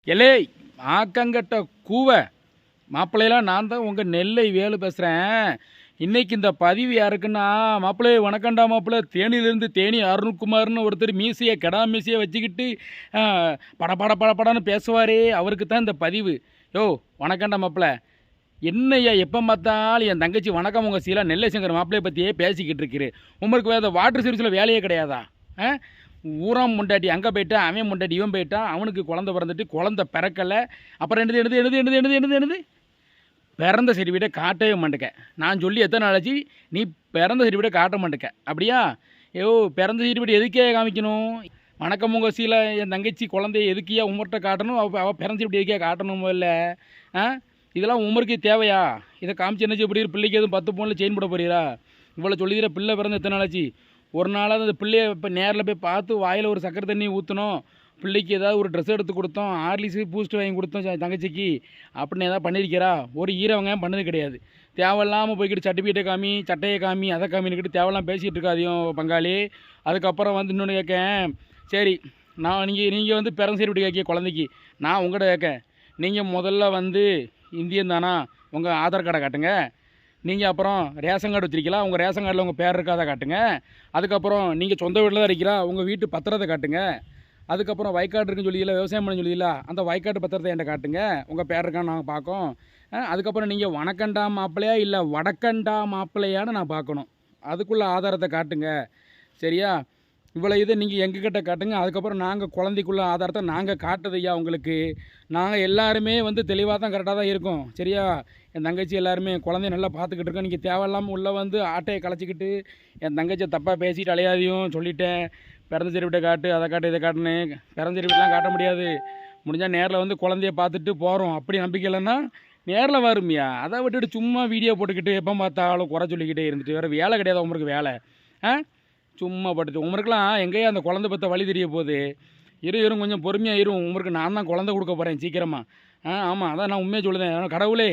எலே ஆக்கங்கட்ட கூவ மாப்பிள்ளையெல்லாம் நான் தான் உங்கள் நெல்லை வேலு பேசுகிறேன். இன்றைக்கி இந்த பதிவு யாருக்குன்னா, மாப்பிள்ளை வணக்கண்டா மாப்பிள்ளை, தேனியிலேருந்து தேனி அருண்குமார்னு ஒருத்தர் மீசையை கெடா மீசையை வச்சுக்கிட்டு படன்னு பேசுவாரே, அவருக்கு தான் இந்த பதிவு. யோ வணக்கண்டா மாப்பிள்ளை, என்னையா எப்போ பார்த்தாலும் என் தங்கச்சி வணக்கம் உங்கள் சீலா நெல்லை சங்கர் மாப்பிள்ளையை பற்றியே பேசிக்கிட்டு இருக்கிறு. உங்களுக்கு வேறு வாட்டர் சர்வீஸில் வேலையே கிடையாதா? ஊராம் முண்டாட்டி அங்கே போயிட்டா, அவன் முண்டாட்டி இவன் போயிட்டா, அவனுக்கு குழந்தை பிறந்துட்டு குழந்தை பிறக்கலை. அப்புறம் என்னது பிறந்த சர்டிஃபிகேட்டை காட்டவே மாட்டேக்க. நான் சொல்லி எத்தனை நாளாச்சு, நீ பிறந்த சர்டிஃபிகேட்டை காட்ட மாட்டேக்க. அப்படியா? பிறந்த சர்டிஃபிகேட் எதுக்கே காமிக்கணும்? வணக்கம் உங்கள் சீல என் தங்கச்சி குழந்தைய எதுக்கியா உமர்கிட்ட காட்டணும்? அவள் பிறந்த சர்டிஃபிகேட் எதுக்கே காட்டணும்? இல்லை இதெல்லாம் உமருக்கு தேவையா? இதை காமிச்சு என்ன செய்ய போறீர்? பிள்ளைக்கு எதுவும் 10 பவுனில் செயின் போட போறீரா? இவ்வளோ சொல்லிடுற பிள்ளை பிறந்த எத்தனை நாளாச்சு? ஒரு நாளாவது அந்த பிள்ளைய இப்போ நேரில் போய் பார்த்து வாயில் ஒரு சக்கரை தண்ணி ஊற்றணும், பிள்ளைக்கு ஏதாவது ஒரு ட்ரெஸ் எடுத்து கொடுத்தோம், ஹார்லிக்ஸு பூஸ்ட் வாங்கி கொடுத்தோம் தங்கச்சிக்கு அப்படின்னு ஏதாவது பண்ணியிருக்கிறா? ஒரு ஈரவங்க பண்ணது கிடையாது. தேவையில்லாமல் போய்கிட்டு சர்டிஃபிகேட்டை காமி, சட்டையை காமி, அதை காமின்னுக்கிட்டு தேவையில்லாம் பேசிகிட்டு இருக்காதையும் பங்காளி. அதுக்கப்புறம் வந்து இன்னொன்று கேட்கேன். சரி, நீங்கள் வந்து பிறந்த சர்டிஃபிகேட் கேட்க குழந்தைக்கு, நான் உங்கள்கிட்ட கேட்கேன். நீங்கள் முதல்ல வந்து இந்தியன் தானா? உங்கள் ஆதார் கார்டை காட்டுங்க. நீங்கள் அப்புறம் ரேஷன் கார்டு வச்சுருக்கலாம், உங்கள் ரேஷன் கார்டில் உங்கள் பேர் இருக்காத காட்டுங்க. அதுக்கப்புறம் நீங்கள் சொந்த வீட்டில் தான் இருக்கிறா, உங்கள் வீட்டு பத்திரத்தை காட்டுங்க. அதுக்கப்புறம் வயக்காடு இருக்குன்னு சொல்லியில, விவசாயம் பண்ண சொல்லியில, அந்த வயக்காட்டு பத்திரத்தை என்கிட்ட காட்டுங்க, உங்கள் பேர் இருக்கான்னு நாங்கள் பார்க்கோம். அதுக்கப்புறம் நீங்கள் வணக்கண்டா மாப்பிள்ளையா இல்லை வடக்கண்டா மாப்பிள்ளையான்னு நான் பார்க்கணும். அதுக்குள்ளே ஆதாரத்தை காட்டுங்க. சரியா? இவ்வளோ இதை நீங்கள் எங்ககிட்ட காட்டுங்க. அதுக்கப்புறம் நாங்கள் குழந்தைக்குள்ள ஆதாரத்தை நாங்கள் காட்டுதையா உங்களுக்கு. நாங்கள் எல்லாருமே வந்து தெளிவாக தான் கரெக்டாக தான் இருக்கோம். சரியா? என் தங்கச்சி எல்லாருமே குழந்தைய நல்லா பார்த்துக்கிட்டு இருக்கோம். நீங்கள் தேவையில்லாமல் உள்ளே வந்து ஆட்டையை கலைச்சிக்கிட்டு என் தங்கச்சியை தப்பாக பேசிட்டு அலையாதையும் சொல்லிட்டேன். பிறந்த சர்டிஃபிகேட்டை காட்டு, அதை காட்டு, இதை காட்டுன்னு. பிறந்த சர்டிஃபிகேட்லாம் காட்ட முடியாது. முடிஞ்சால் நேரில் வந்து குழந்தைய பார்த்துட்டு போகிறோம். அப்படி நம்பிக்கை இல்லைன்னா நேரில் வருமியா. அதை விட்டுட்டு சும்மா வீடியோ போட்டுக்கிட்டு எப்போ பார்த்தாலும் குறை சொல்லிக்கிட்டே இருந்துட்டு வேறு வேலை கிடையாது உங்களுக்கு வேலை. சும்மா பட்டுட்டு உமருக்கெல்லாம் எங்கேயா அந்த குழந்தை பற்ற வழி தெரிய போகுது. இரும் கொஞ்சம் பொறுமையாக இரும். உமருக்கு நான் தான் குழந்தை கொடுக்க போகிறேன் சீக்கிரமாக. ஆமாம், அதான் நான் உண்மையாக சொல்லுதேன். கடவுளே,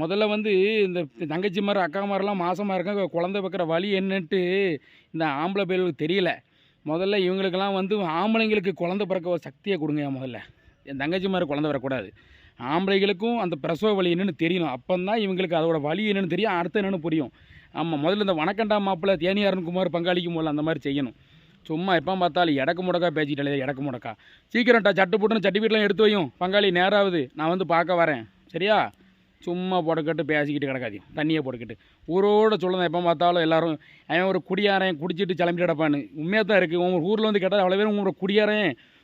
முதல்ல வந்து இந்த தங்கச்சி மாதிரி அக்கா மாதிரிலாம் மாசமாக இருக்க குழந்தை வைக்கிற வழி என்னன்ட்டு இந்த ஆம்பளை பேர்களுக்கு தெரியல. முதல்ல இவங்களுக்கெல்லாம் வந்து ஆம்பளைங்களுக்கு குழந்தை பிறக்க சக்தியை கொடுங்க. முதல்ல என் தங்கச்சி மாதிரி குழந்தை வரக்கூடாது. ஆம்பளைகளுக்கும் அந்த பிரசவ வழி என்னென்னு தெரியணும். அப்போ தான் இவங்களுக்கு அதோட வழி என்னென்னு தெரியும், அடுத்து என்னென்னு புரியும். ஆமாம், முதல்ல இந்த வணக்கண்டா மாப்பிள்ளை தேனி அருண்குமார் பங்காளிக்கும் போல அந்த மாதிரி செய்யணும். சும்மா எப்போ பார்த்தாலும் எடக்கு முடக்கா பேசிட்டாலே எடக்கு முடக்கா. சீக்கிரம்டா சட்டு போட்டுன்னு சர்டிஃபிகேட்லாம் எடுத்து வையும் பங்காளி. நேராகுது, நான் வந்து பார்க்க வரேன். சரியா? சும்மா போட்டுக்கிட்டு பேசிக்கிட்டு கிடக்காதையும் தண்ணியை போட்டுக்கிட்டு ஊரோட சொல்லுதான். எப்போ பார்த்தாலும் எல்லாரும் அவன் ஒரு குடியாரன் குடிச்சிட்டு கிளம்பிட்டு கிடப்பான்னு. உண்மையாக தான் இருக்குது. உங்கள் ஊரில் வந்து கேட்டால் அவ்வளோ பேர் உங்களோட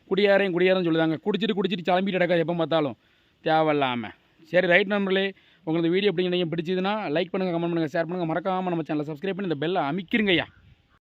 குடியாரன் சொல்லுதாங்க. குடிச்சிட்டு கிளம்பிட்டு கிடக்காது எப்போ பார்த்தாலும் தேவையில்லாமல். சரி, ரைட் நண்பர்களே, உங்களுக்கு வீடியோ எப்படி நீங்கள் பிடிச்சதுன்னா லைக் பண்ணுங்கள், கமெண்ட் பண்ணுங்கள், ஷேர் பண்ணுங்கள். மறக்காமல் நம்ம சேனலை சப்ஸ்கிரைப் பண்ணி இந்த பெல்லை அமைக்கிறங்கய்யா.